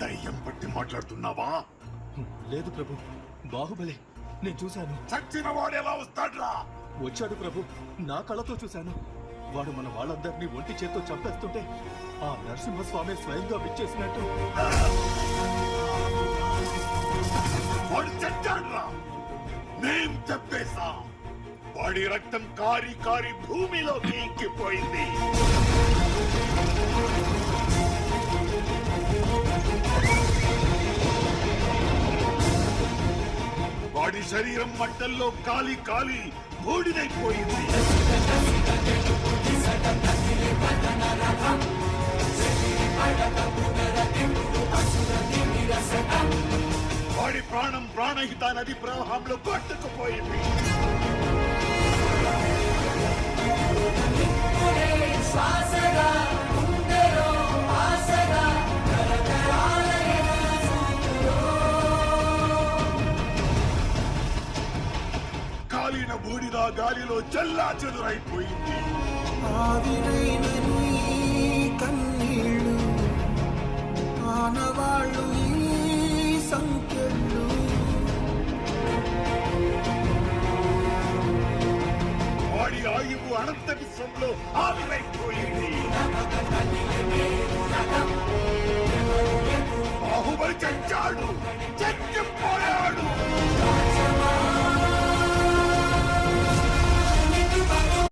దయ్యం పట్టి మాట్లాడుతున్నావా? లేదు ప్రభు, బాహుబలి నేను చూశాను. చచ్చిన వాడు ఎలా వస్తాడ్రా? వచ్చాడు ప్రభు, నా కళ్ళతో చూశాను. వాడు మన వాళ్ళందరినీ ఒంటి చేత్తో చంపేస్తుంటే ఆ నరసింహస్వామి స్వయంగా విచ్చేసినట్టు. వాడు చచ్చాడ్రా, మేం చెప్పేశా. వాడి రక్తం కారి కారి భూమిలోకి ఇంకిపోయింది. వాడి శరీరం మంటల్లో కాలి కాలి బూడిదైపోయింది. వాడి ప్రాణం ప్రాణహిత నది ప్రవాహంలో కొట్టుకుపోయింది. కాలిన బూడిద గాలిలో చల్లా చెదురైపోయింది. కన్నీళ్ళు ఆనవాళ్ళు ఈ సంఖ్యలు. వాడి ఆయువు అనంత విశ్వంలో ఆవిరైపోయింది.